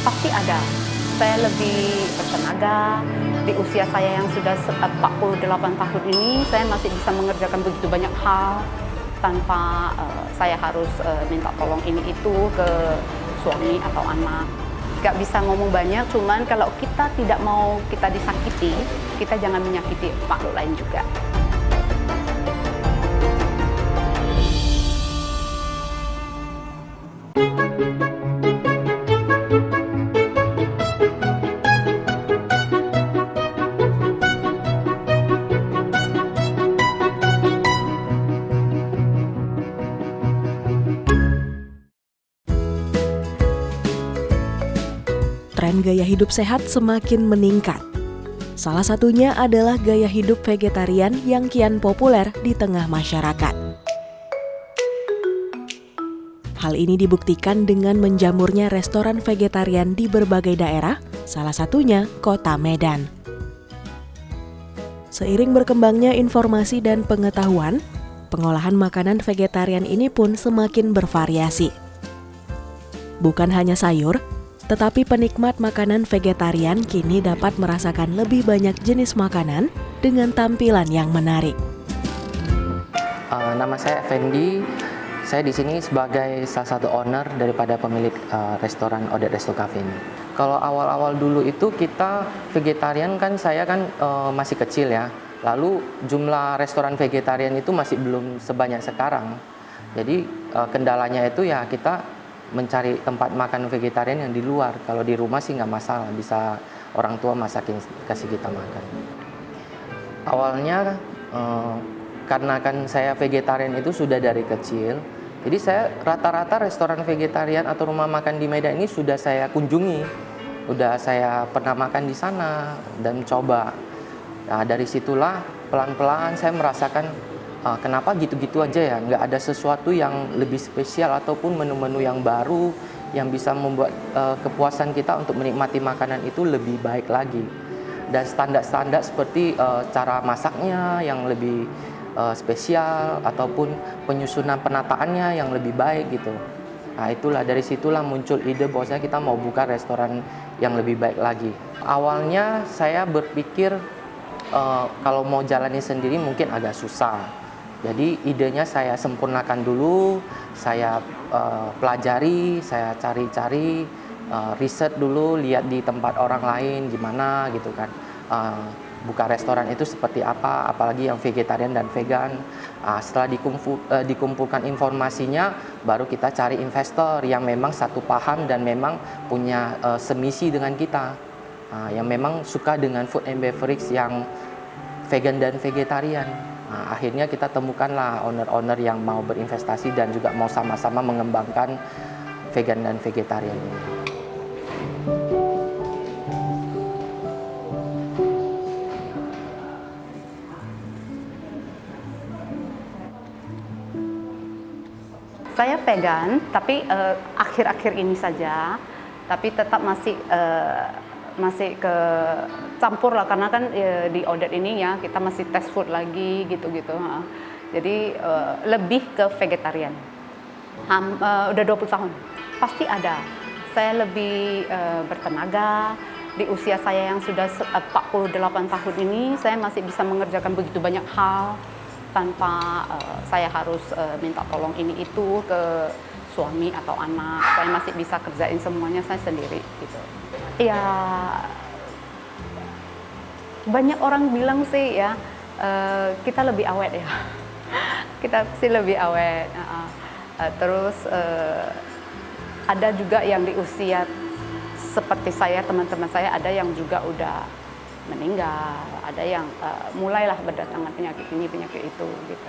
Pasti ada. Saya lebih bertenaga, di usia saya yang sudah 48 tahun ini, saya masih bisa mengerjakan begitu banyak hal tanpa saya harus minta tolong ini itu ke suami atau anak. Gak bisa ngomong banyak, cuman kalau kita tidak mau kita disakiti, kita jangan menyakiti makhluk lain juga. Tren gaya hidup sehat semakin meningkat. Salah satunya adalah gaya hidup vegetarian yang kian populer di tengah masyarakat. Hal ini dibuktikan dengan menjamurnya restoran vegetarian di berbagai daerah, salah satunya Kota Medan. Seiring berkembangnya informasi dan pengetahuan, pengolahan makanan vegetarian ini pun semakin bervariasi. Bukan hanya sayur, tetapi penikmat makanan vegetarian kini dapat merasakan lebih banyak jenis makanan dengan tampilan yang menarik. Nama saya Effendi. Saya di sini sebagai salah satu owner daripada pemilik restoran Odet Resto Cafe ini. Kalau awal-awal dulu itu kita vegetarian kan saya kan masih kecil ya. Lalu jumlah restoran vegetarian itu masih belum sebanyak sekarang. Jadi kendalanya itu ya kita mencari tempat makan vegetarian yang di luar. Kalau di rumah sih nggak masalah, bisa orang tua masakin kasih kita makan. Awalnya karena kan saya vegetarian itu sudah dari kecil, jadi saya rata-rata restoran vegetarian atau rumah makan di Medan ini sudah saya kunjungi, udah saya pernah makan di sana dan coba. Nah, dari situlah pelan-pelan saya merasakan kenapa gitu-gitu aja ya, nggak ada sesuatu yang lebih spesial ataupun menu-menu yang baru yang bisa membuat kepuasan kita untuk menikmati makanan itu lebih baik lagi. Dan standar-standar seperti cara masaknya yang lebih spesial ataupun penyusunan penataannya yang lebih baik gitu. Nah itulah, dari situlah muncul ide bahwasanya kita mau buka restoran yang lebih baik lagi. Awalnya saya berpikir kalau mau jalani sendiri mungkin agak susah. Jadi idenya saya sempurnakan dulu, saya pelajari, saya cari-cari, riset dulu, lihat di tempat orang lain gimana gitu kan. Buka restoran itu seperti apa, apalagi yang vegetarian dan vegan. Setelah dikumpulkan informasinya, baru kita cari investor yang memang satu paham dan memang punya semisi dengan kita. Yang memang suka dengan food and beverage yang vegan dan vegetarian. Nah, akhirnya kita temukanlah owner-owner yang mau berinvestasi dan juga mau sama-sama mengembangkan vegan dan vegetarian ini. Saya vegan, tapi akhir-akhir ini saja, tapi tetap masih ke campur lah, karena kan di Odet ini ya kita masih test food lagi gitu-gitu. Jadi lebih ke vegetarian. Udah 20 tahun. Pasti ada. Saya lebih bertenaga, di usia saya yang sudah 48 tahun ini, saya masih bisa mengerjakan begitu banyak hal tanpa saya harus minta tolong ini itu ke suami atau anak. Saya masih bisa kerjain semuanya saya sendiri gitu. Ya, banyak orang bilang sih ya, kita lebih awet ya. Kita sih lebih awet. Terus ada juga yang di usia seperti saya, teman-teman saya ada yang juga udah meninggal, ada yang mulailah berdatangan penyakit ini, penyakit itu gitu.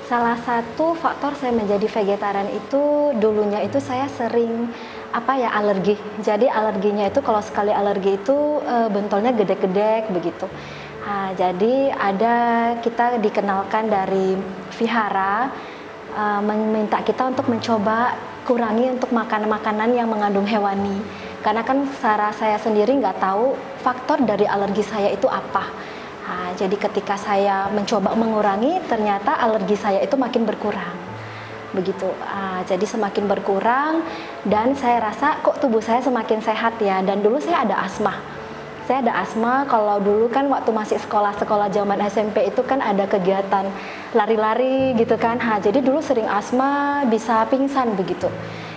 Salah satu faktor saya menjadi vegetarian itu dulunya itu saya sering alergi. Jadi alerginya itu kalau sekali alergi itu bentolnya gede-gede begitu. Jadi kita dikenalkan dari Vihara meminta kita untuk mencoba kurangi untuk makanan-makanan yang mengandung hewani. Karena kan secara saya sendiri nggak tahu faktor dari alergi saya itu apa. Nah, jadi ketika saya mencoba mengurangi, ternyata alergi saya itu makin berkurang. Begitu. Jadi semakin berkurang dan saya rasa kok tubuh saya semakin sehat ya. Dan dulu saya ada asma. Saya ada asma, kalau dulu kan waktu masih sekolah zaman SMP itu kan ada kegiatan lari-lari gitu kan. Jadi dulu sering asma, bisa pingsan begitu.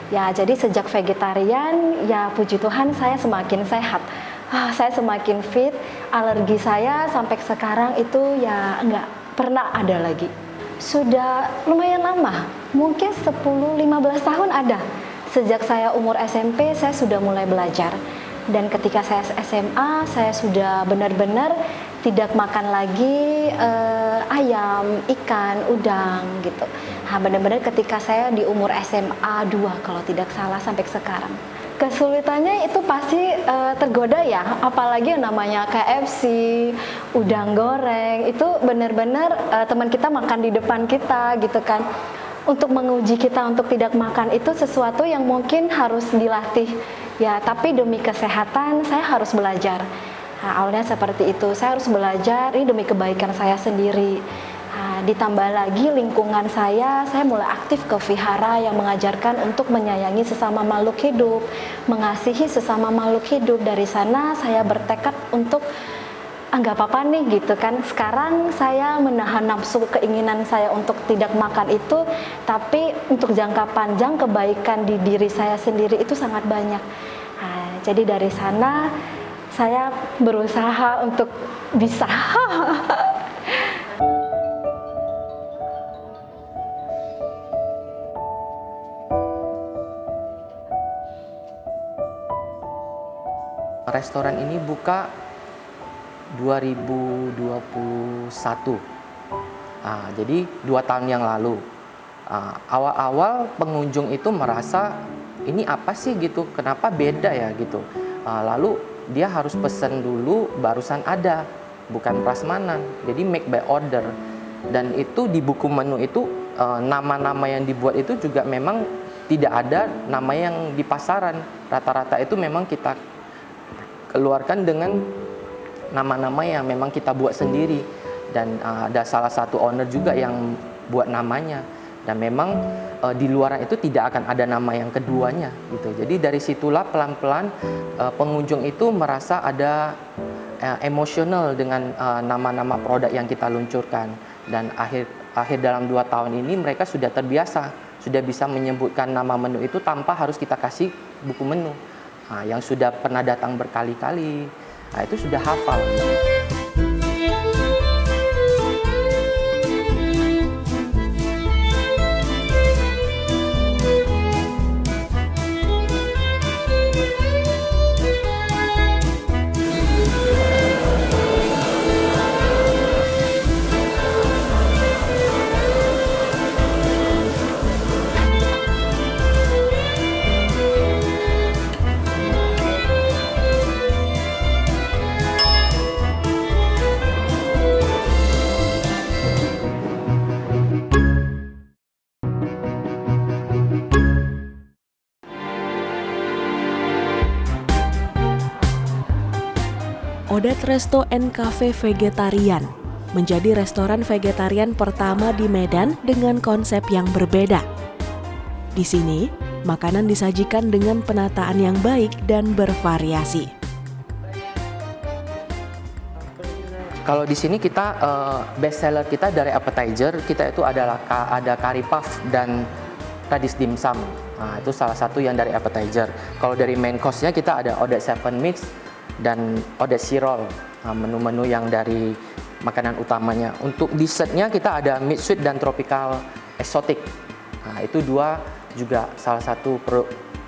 Ya, jadi sejak vegetarian, ya puji Tuhan saya semakin sehat. Saya semakin fit, alergi saya sampai sekarang itu ya enggak pernah ada lagi. Sudah lumayan lama, mungkin 10-15 tahun ada. Sejak saya umur SMP, saya sudah mulai belajar. Dan ketika saya SMA, saya sudah benar-benar tidak makan lagi ayam, ikan, udang gitu. Benar-benar ketika saya di umur SMA 2 kalau tidak salah sampai sekarang. Kesulitannya itu pasti tergoda ya, apalagi yang namanya KFC, udang goreng, itu benar-benar teman kita makan di depan kita gitu kan. Untuk menguji kita untuk tidak makan itu sesuatu yang mungkin harus dilatih. Ya, tapi demi kesehatan saya harus belajar. Awalnya seperti itu, saya harus belajar ini demi kebaikan saya sendiri. Ditambah lagi lingkungan saya mulai aktif ke vihara yang mengajarkan untuk menyayangi sesama makhluk hidup, mengasihi sesama makhluk hidup. Dari sana saya bertekad untuk nggak apa-apa nih gitu kan. Sekarang saya menahan nafsu keinginan saya untuk tidak makan itu, tapi untuk jangka panjang kebaikan di diri saya sendiri itu sangat banyak. Jadi dari sana saya berusaha untuk bisa. Restoran ini buka 2021, jadi 2 tahun yang lalu. Awal-awal pengunjung itu merasa ini apa sih gitu, kenapa beda ya gitu. Lalu dia harus pesen dulu barusan ada, bukan prasmanan, jadi make by order. Dan itu di buku menu itu nama-nama yang dibuat itu juga memang tidak ada nama yang di pasaran. Rata-rata itu memang kita keluarkan dengan nama-nama yang memang kita buat sendiri, dan ada salah satu owner juga yang buat namanya, dan memang di luaran itu tidak akan ada nama yang keduanya gitu. Jadi dari situlah pelan-pelan pengunjung itu merasa ada emosional dengan nama-nama produk yang kita luncurkan, dan akhir dalam 2 tahun ini mereka sudah terbiasa, sudah bisa menyebutkan nama menu itu tanpa harus kita kasih buku menu. Yang sudah pernah datang berkali-kali, itu sudah hafal. Odet Resto and Cafe Vegetarian menjadi restoran vegetarian pertama di Medan dengan konsep yang berbeda. Di sini, makanan disajikan dengan penataan yang baik dan bervariasi. Kalau di sini kita best seller kita dari appetizer kita itu adalah ada curry puff dan radis dimsum. Itu salah satu yang dari appetizer. Kalau dari main course-nya kita ada odet seven mix dan odet sirol, menu-menu yang dari makanan utamanya. Untuk dessertnya kita ada mid sweet dan tropical exotic. Itu 2 juga salah satu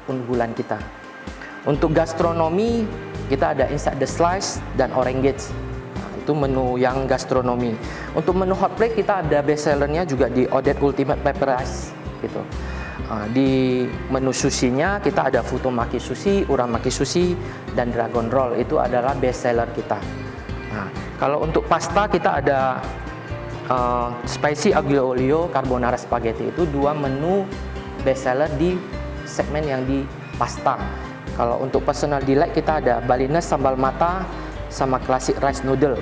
unggulan kita. Untuk gastronomi kita ada inside the slice dan orange. Itu menu yang gastronomi. Untuk menu hot plate kita ada best sellernya juga di Odet Ultimate Pepper Rice gitu. Di menu sushinya kita ada futomaki sushi, uramaki sushi, dan dragon roll. Itu adalah best seller kita. Kalau untuk pasta kita ada spicy aglio olio carbonara spaghetti. Itu 2 menu best seller di segmen yang di pasta. Kalau untuk personal delight kita ada Balinese sambal mata sama classic rice noodle.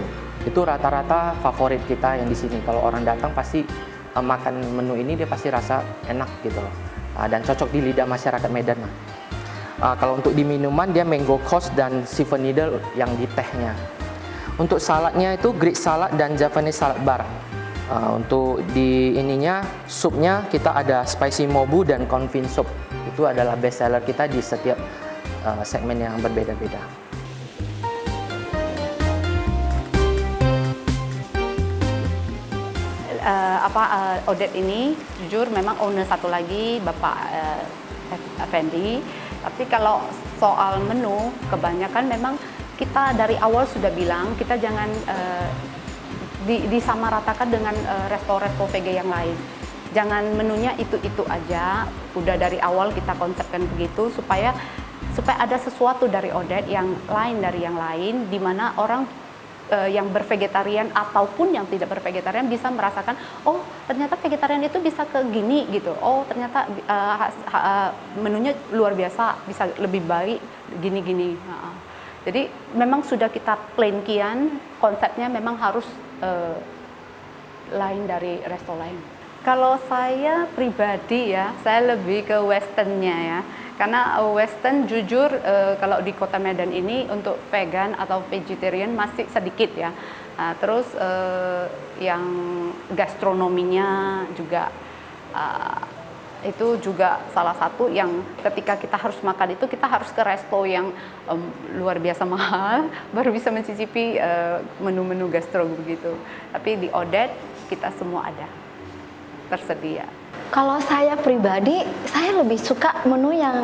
Itu rata-rata favorit kita yang di sini. Kalau orang datang pasti makan menu ini dia pasti rasa enak gitu loh. Dan cocok di lidah masyarakat Medan lah. Kalau untuk di minuman dia mango coast dan siphon needle yang di tehnya. Untuk saladnya itu Greek salad dan Japanese salad bar. Untuk di ininya supnya kita ada spicy mobu dan confit soup. Itu adalah best seller kita di setiap segmen yang berbeda-beda. Odet ini jujur memang owner satu lagi Bapak Effendi. Tapi kalau soal menu kebanyakan memang kita dari awal sudah bilang kita jangan disamaratakan dengan resto-resto VG yang lain. Jangan menunya itu-itu aja. Udah dari awal kita konsepkan begitu supaya ada sesuatu dari Odet yang lain dari yang lain, di mana orang yang bervegetarian ataupun yang tidak bervegetarian bisa merasakan, oh ternyata vegetarian itu bisa ke gini gitu, oh ternyata menunya luar biasa, bisa lebih baik gini-gini. Jadi memang sudah kita plan kian, konsepnya memang harus lain dari resto lain. Kalau saya pribadi ya, saya lebih ke westernnya ya. Karena western jujur kalau di Kota Medan ini untuk vegan atau vegetarian masih sedikit ya. Terus yang gastronominya juga itu juga salah satu yang ketika kita harus makan itu kita harus ke resto yang luar biasa mahal baru bisa mencicipi menu-menu gastro begitu. Tapi di Odet kita semua ada tersedia. Kalau saya pribadi, saya lebih suka menu yang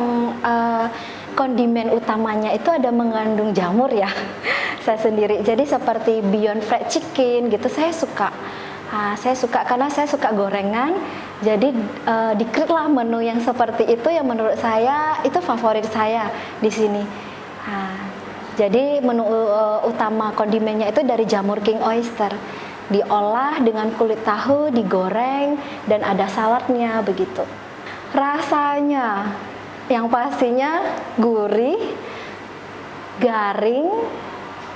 kondimen utamanya itu ada mengandung jamur ya, saya sendiri. Jadi seperti Beyond Fried Chicken gitu, saya suka. Saya suka karena saya suka gorengan. Jadi di-create menu yang seperti itu yang menurut saya itu favorit saya di sini. Jadi menu utama kondimennya itu dari jamur king oyster. Diolah dengan kulit tahu, digoreng, dan ada saladnya begitu. Rasanya yang pastinya gurih, garing,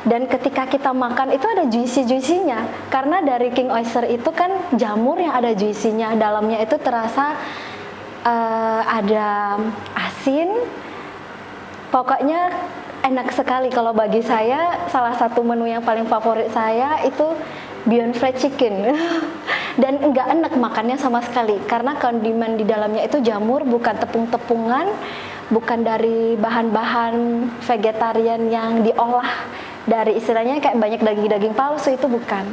dan ketika kita makan itu ada juicy-juicy-nya. Karena dari king oyster itu kan jamur yang ada juicy-nya, dalamnya itu terasa ada asin. Pokoknya enak sekali. Kalau bagi saya salah satu menu yang paling favorit saya itu Beyond Fried Chicken. Dan enggak enak makannya sama sekali karena kondimen di dalamnya itu jamur, bukan tepung-tepungan, bukan dari bahan-bahan vegetarian yang diolah dari istilahnya kayak banyak daging-daging palsu, itu bukan.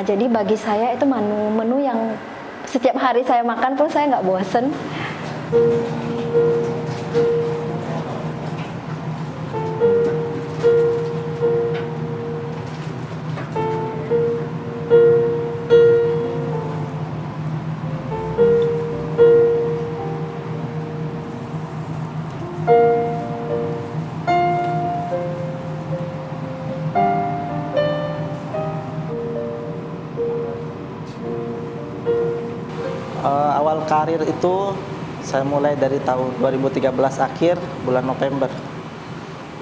Jadi bagi saya itu menu-menu yang setiap hari saya makan pun saya nggak bosen. Awal karir itu saya mulai dari tahun 2013 akhir bulan November.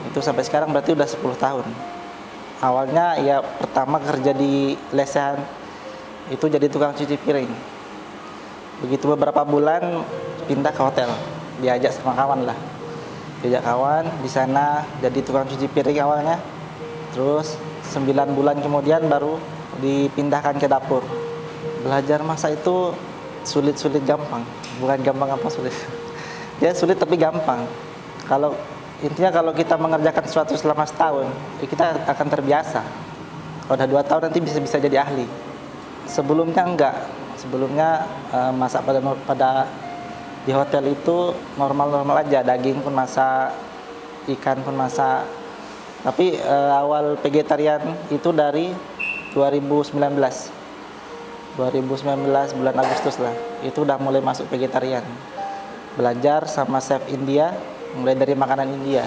Itu sampai sekarang berarti udah 10 tahun. Awalnya ya pertama kerja di lesehan, itu jadi tukang cuci piring. Begitu beberapa bulan pindah ke hotel, diajak sama kawan lah. Diajak kawan, di sana jadi tukang cuci piring awalnya. Terus 9 bulan kemudian baru dipindahkan ke dapur. Belajar masak itu sulit-sulit gampang, bukan gampang apa sulit. Ya sulit tapi gampang. Intinya kalau kita mengerjakan sesuatu selama setahun, kita akan terbiasa. Kalau udah 2 tahun nanti bisa jadi ahli. Sebelumnya enggak. Sebelumnya masak pada di hotel itu normal-normal aja, daging pun masak, ikan pun masak. Tapi awal vegetarian itu dari 2019 bulan Agustus lah, itu udah mulai masuk vegetarian. Belajar sama chef India, mulai dari makanan India.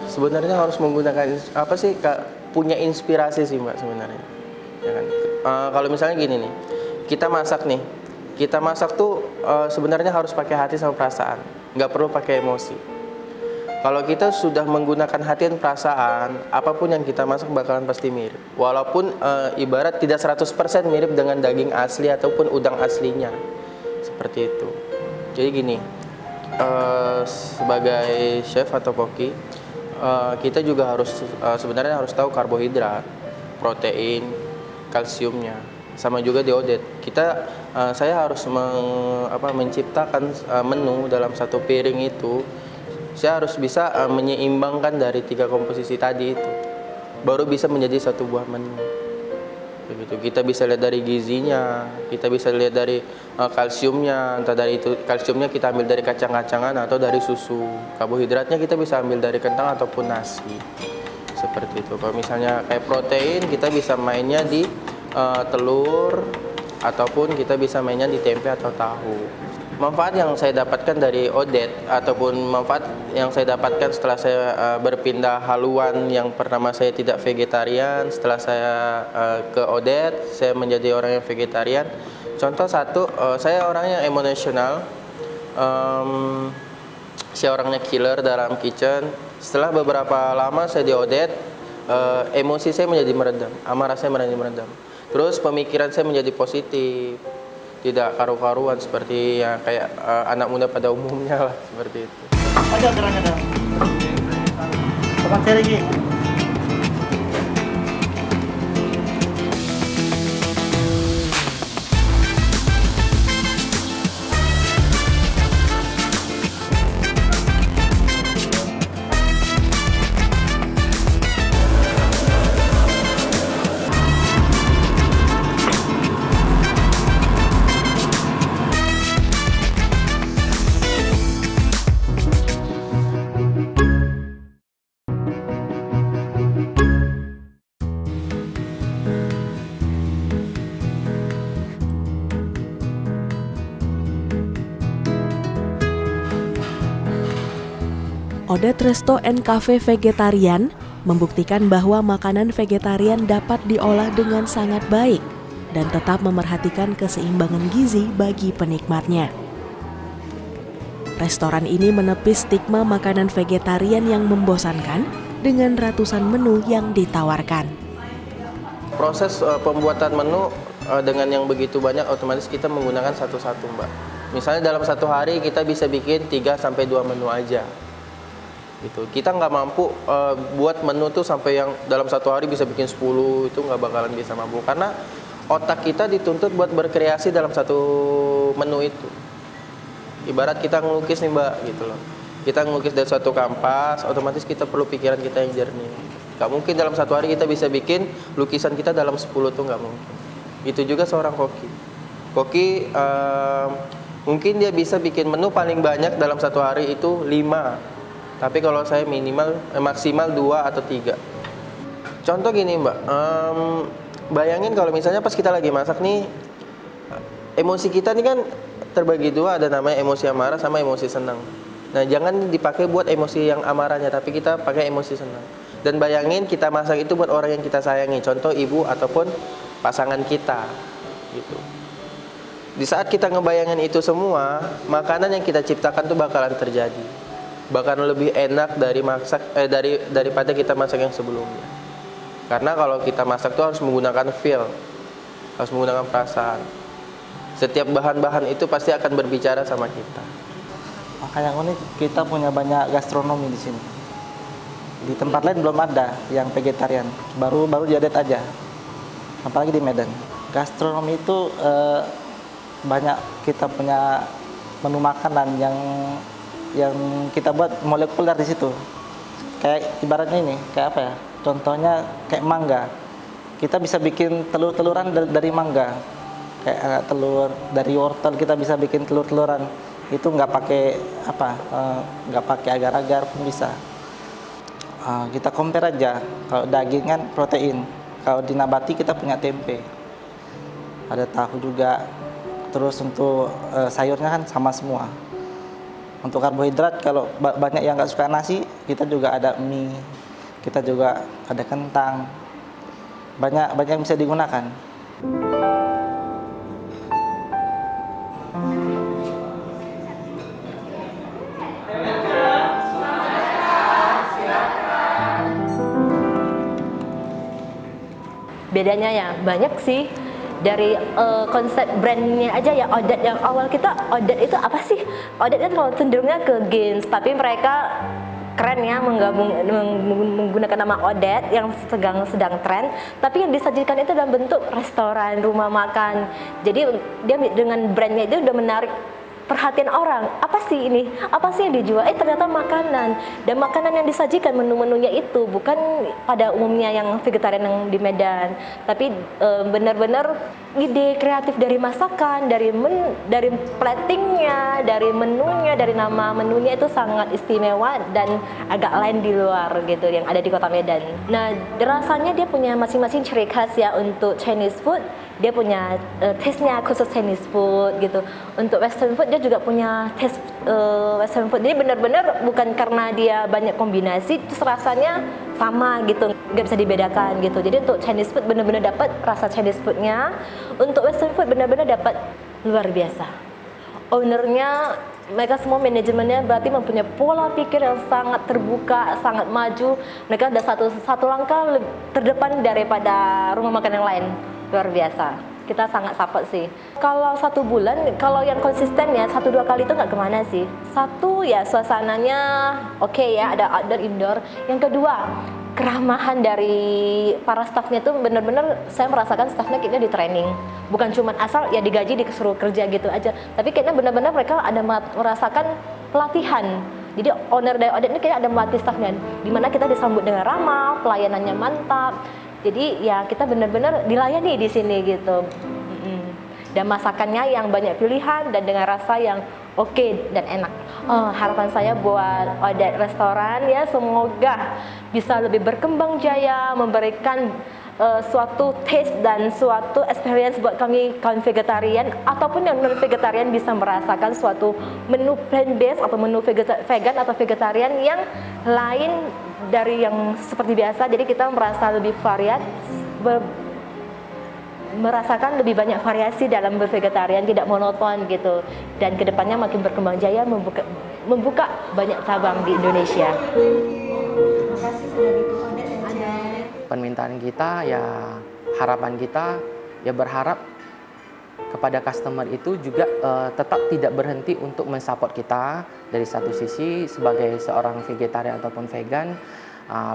Sebenarnya harus menggunakan apa sih, Kak? Punya inspirasi sih Mbak sebenarnya. Ya kan? Kalau misalnya gini nih, kita masak tuh sebenarnya harus pakai hati sama perasaan, nggak perlu pakai emosi. Kalau kita sudah menggunakan hati dan perasaan, apapun yang kita masak bakalan pasti mirip. Walaupun ibarat tidak 100% mirip dengan daging asli ataupun udang aslinya. Seperti itu. Jadi gini, sebagai chef atau koki, kita juga harus sebenarnya harus tahu karbohidrat, protein, kalsiumnya, sama juga diodet. Saya harus menciptakan menu dalam satu piring itu. Saya harus bisa menyeimbangkan dari 3 komposisi tadi itu, baru bisa menjadi satu buah menu. Begitu. Kita bisa lihat dari gizinya, kita bisa lihat dari kalsiumnya, entah dari itu kalsiumnya kita ambil dari kacang-kacangan atau dari susu. Karbohidratnya kita bisa ambil dari kentang ataupun nasi. Seperti itu. Kalau misalnya kayak protein, kita bisa mainnya di telur ataupun kita bisa mainnya di tempe atau tahu. Manfaat yang saya dapatkan dari Odet ataupun manfaat yang saya dapatkan setelah saya berpindah haluan yang pertama saya tidak vegetarian, setelah saya ke Odet saya menjadi orang yang vegetarian. Contoh satu, saya orang yang emosional, saya orangnya killer dalam kitchen. Setelah beberapa lama saya di Odet, emosi saya menjadi meredam, amarah saya menjadi meredam. Terus pemikiran saya menjadi positif, tidak karu-karuan seperti yang kayak anak muda pada umumnya lah, seperti itu. Ada geraknya dong. Tepat saya lagi. Odet Resto and Cafe Vegetarian membuktikan bahwa makanan vegetarian dapat diolah dengan sangat baik dan tetap memerhatikan keseimbangan gizi bagi penikmatnya. Restoran ini menepis stigma makanan vegetarian yang membosankan dengan ratusan menu yang ditawarkan. Proses pembuatan menu dengan yang begitu banyak, otomatis kita menggunakan satu-satu, Mbak. Misalnya dalam satu hari kita bisa bikin 3-2 menu aja. Gitu. Kita nggak mampu buat menu tuh sampai yang dalam satu hari bisa bikin 10, itu nggak bakalan bisa mampu. Karena otak kita dituntut buat berkreasi dalam satu menu itu. Ibarat kita ngelukis nih, Mbak, gitu loh. Kita ngelukis dari suatu kanvas, otomatis kita perlu pikiran kita yang jernih. Gak mungkin dalam satu hari kita bisa bikin lukisan kita dalam 10 tuh nggak mungkin. Itu juga seorang koki. Koki mungkin dia bisa bikin menu paling banyak dalam satu hari itu 5. Tapi kalau saya maksimal 2 atau 3. Contoh gini, Mbak, bayangin kalau misalnya pas kita lagi masak nih, emosi kita nih kan terbagi 2, ada namanya emosi amarah sama emosi senang. Nah, jangan dipakai buat emosi yang amarahnya, tapi kita pakai emosi senang. Dan bayangin kita masak itu buat orang yang kita sayangi, contoh ibu ataupun pasangan kita, gitu. Di saat kita ngebayangin itu semua, makanan yang kita ciptakan tuh bakalan terjadi. Bahkan lebih enak daripada kita masak yang sebelumnya. Karena kalau kita masak tuh harus menggunakan feel, harus menggunakan perasaan. Setiap bahan-bahan itu pasti akan berbicara sama kita. Maka yang unik, kita punya banyak gastronomi di sini. Di tempat lain belum ada yang vegetarian, baru di Odet aja. Apalagi di Medan. Gastronomi itu banyak, kita punya menu makanan yang kita buat molekuler di situ. Kayak ibaratnya ini, kayak apa ya? Contohnya kayak mangga. Kita bisa bikin telur-teluran dari mangga. Kayak telur dari wortel kita bisa bikin telur-teluran. Itu nggak pakai nggak pakai agar-agar pun bisa. Kita compare aja. Kalau daging kan protein. Kalau di nabati kita punya tempe. Ada tahu juga. Terus untuk sayurnya kan sama semua. Untuk karbohidrat, kalau banyak yang nggak suka nasi, kita juga ada mie, kita juga ada kentang, banyak yang bisa digunakan. Bedanya ya banyak sih. Dari konsep brandnya aja ya, Odette yang awal kita, Odette itu apa sih? Odette kan kalau cenderungnya ke games, tapi mereka keren ya menggunakan nama Odette yang sedang tren, tapi yang disajikan itu dalam bentuk restoran, rumah makan. Jadi dia dengan brandnya itu udah menarik perhatian orang. Apa sih ini? Apa sih yang dijual? Ternyata makanan. Dan makanan yang disajikan, menu-menunya itu bukan pada umumnya yang vegetarian yang di Medan, tapi benar-benar ide kreatif dari masakan, dari platingnya, dari menunya, dari nama menunya itu sangat istimewa dan agak lain di luar gitu yang ada di Kota Medan. Nah, rasanya dia punya masing-masing ciri khas ya. Untuk Chinese food dia punya taste-nya khusus Chinese food gitu. Untuk Western food dia juga punya taste Western food. Jadi benar-benar bukan karena dia banyak kombinasi terus rasanya sama gitu, nggak bisa dibedakan gitu. Jadi untuk Chinese food benar-benar dapat rasa Chinese foodnya. Untuk Western food benar-benar dapat luar biasa. Ownernya, mereka semua manajemennya berarti mempunyai pola pikir yang sangat terbuka, sangat maju. Mereka ada satu langkah terdepan daripada rumah makan yang lain. Luar biasa. Kita sangat support sih. Kalau 1 bulan, kalau yang konsisten ya 1-2 kali itu nggak kemana sih. Satu ya suasananya oke ya, ada outdoor indoor. Yang kedua, keramahan dari para staffnya itu benar-benar saya merasakan staffnya kayaknya di training. Bukan cuma asal ya digaji disuruh kerja gitu aja. Tapi kayaknya benar-benar mereka ada merasakan pelatihan. Jadi owner dari Odette ini kayaknya ada melatih staffnya. Dimana kita disambut dengan ramah, pelayanannya mantap. Jadi ya kita benar-benar dilayani di sini gitu. Dan masakannya yang banyak pilihan dan dengan rasa yang oke dan enak. Harapan saya buat Odette Restoran ya semoga bisa lebih berkembang jaya, memberikan suatu taste dan suatu experience buat kami kaum vegetarian ataupun yang non vegetarian bisa merasakan suatu menu plant based atau menu vegan atau vegetarian yang lain dari yang seperti biasa. Jadi kita merasa lebih merasakan lebih banyak variasi dalam bervegetarian, tidak monoton gitu. Dan kedepannya makin berkembang jaya, membuka banyak cabang di Indonesia. Terima kasih sudah Permintaan kita ya, harapan kita ya berharap kepada customer itu juga tetap tidak berhenti untuk mensupport kita dari satu sisi sebagai seorang vegetarian ataupun vegan,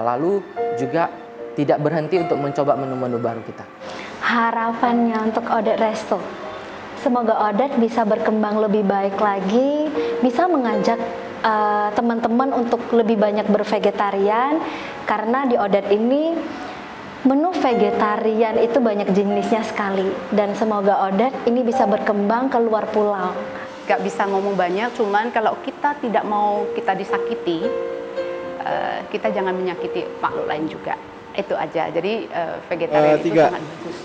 lalu juga tidak berhenti untuk mencoba menu-menu baru kita. Harapannya untuk Odette Resto, semoga Odette bisa berkembang lebih baik lagi, bisa mengajak teman-teman untuk lebih banyak bervegetarian, karena di Odette ini menu vegetarian itu banyak jenisnya sekali, dan semoga Odette ini bisa berkembang ke luar pulau. Gak bisa ngomong banyak, cuman kalau kita tidak mau kita disakiti, kita jangan menyakiti makhluk lain juga. Itu aja. Jadi vegetarian itu sangat bagus.